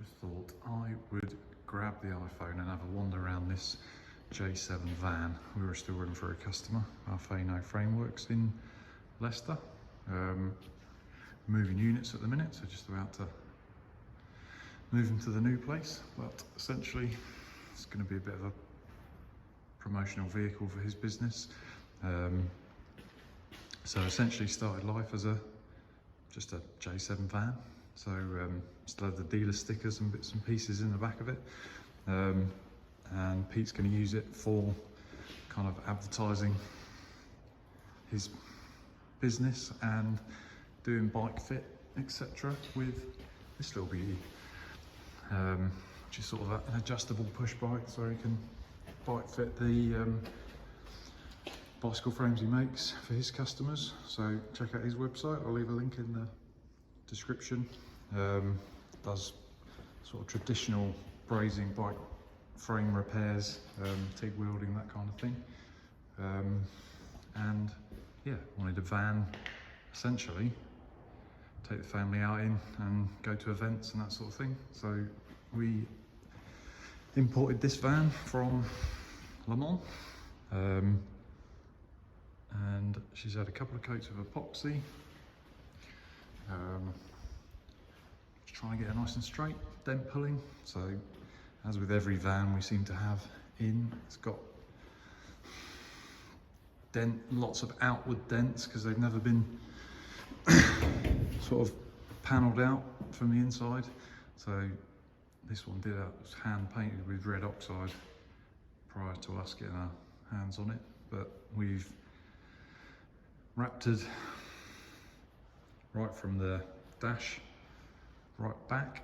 Just thought I would grab the iPhone and have a wander around this J7 van. We were still running for a customer, Thwaites Frameworks in Leicester. Moving units at the minute, so just about to move them to the new place. But essentially, it's going to be a bit of a promotional vehicle for his business. So essentially started life as just a J7 van. So still have the dealer stickers and bits and pieces in the back of it. And Pete's going to use it for kind of advertising his business and doing bike fit, etc. with this little beauty, which is sort of an adjustable push bike, so he can bike fit the bicycle frames he makes for his customers. So check out his website, I'll leave a link in the description. Does sort of traditional brazing bike frame repairs, TIG welding, that kind of thing. And yeah, wanted a van essentially, take the family out in and go to events and that sort of thing. So we imported this van from Le Mans, and she's had a couple of coats of epoxy. Just trying to get it nice and straight, dent pulling. So as with every van we seem to have it's got lots of outward dents because they've never been sort of panelled out from the inside. So this one was hand painted with red oxide prior to us getting our hands on it, but we've raptored right from the dash right back.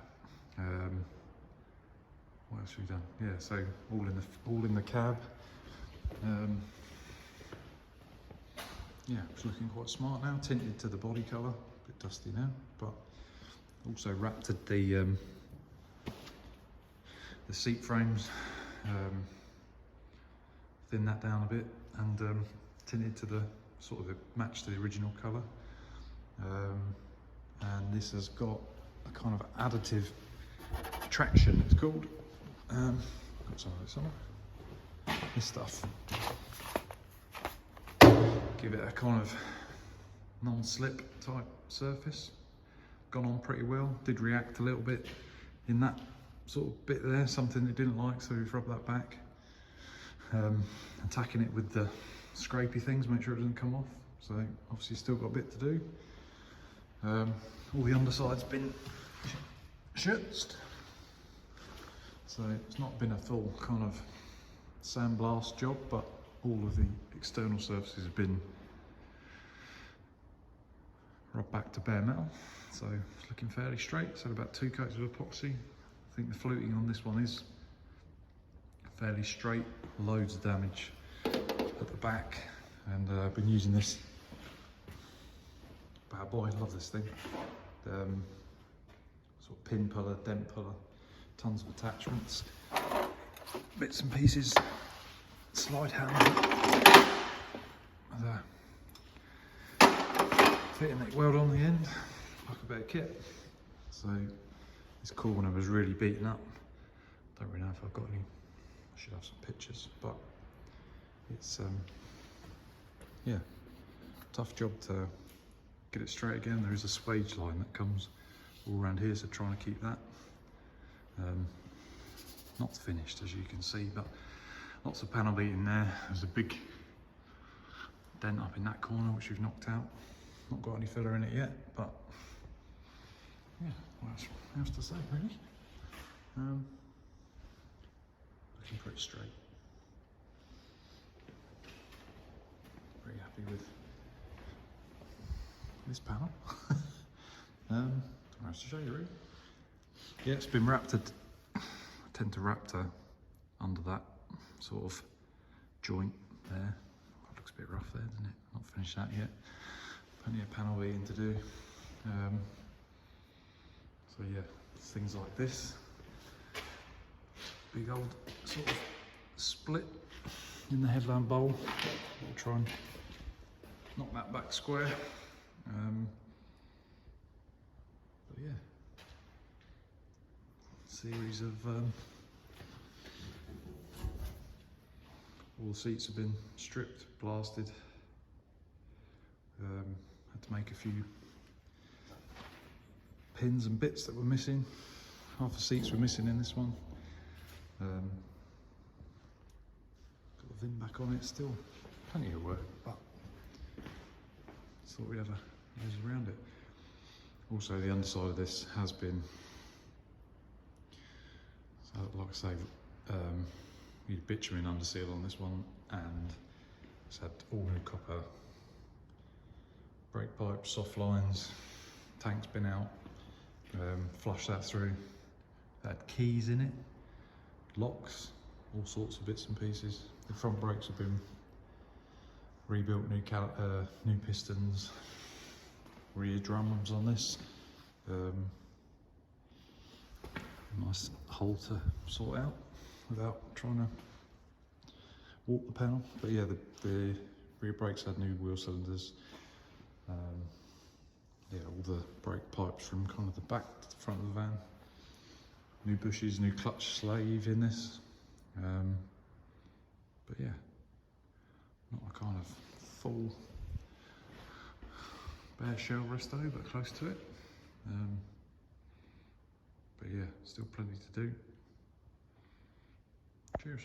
What else have we done? Yeah, so all in the cab. Yeah, it's looking quite smart now. Tinted to the body colour, a bit dusty now, but also raptored the seat frames, thinned that down a bit, and tinted to the sort of match to the original colour. And this has got a kind of additive traction, it's called. Got some of this on. This stuff. Give it a kind of non-slip type surface. Gone on pretty well. Did react a little bit in that sort of bit there, something it didn't like, so we've rubbed that back. Attacking it with the scrapey things, make sure it doesn't come off. So obviously still got a bit to do. All the underside's been schutzed. So it's not been a full kind of sandblast job, but all of the external surfaces have been rubbed back to bare metal. So it's looking fairly straight. It's had about 2 coats of epoxy. I think the fluting on this one is fairly straight. Loads of damage at the back, and I've been using this bad boy. Love this thing. Sort of pin puller, dent puller, tons of attachments, bits and pieces, slide handle, fitting that weld on the end, like a bit of kit. So this corner was really beaten up. Don't really know if I've got any. I should have some pictures, but it's yeah, tough job to get it straight again. There is a swage line that comes all around here, so trying to keep that. Not finished, as you can see, but lots of panel beating there. There's a big dent up in that corner which we've knocked out. Not got any filler in it yet, but yeah, what else to say really? Looking pretty straight. Pretty happy with this panel. What else to show you really? Yeah, it's been raptored. I tend to raptor under that sort of joint there. That looks a bit rough there, doesn't it? Not finished that yet. Plenty of panel beating to do. So yeah, things like this. Big old sort of split in the headlamp bowl. I'll try and knock that back square. But yeah, series of all the seats have been stripped, blasted. Had to make a few pins and bits that were missing. Half the seats were missing in this one. Got the VIN back on it still. Plenty of work, but thought we'd have a nose around it. Also, the underside of this has been, so like I say, we had bitumen underseal on this one, and it's had all new copper brake pipes, soft lines, tank's been out, flushed that through. It had keys in it, locks, all sorts of bits and pieces. The front brakes have been rebuilt, new pistons, rear drums on this. Nice hole to sort out without trying to warp the panel. But yeah, the rear brakes had new wheel cylinders. Yeah, all the brake pipes from kind of the back to the front of the van. New bushes, new clutch slave in this. But yeah, not a kind of full bare shell resto, but close to it. But yeah, still plenty to do. Cheers.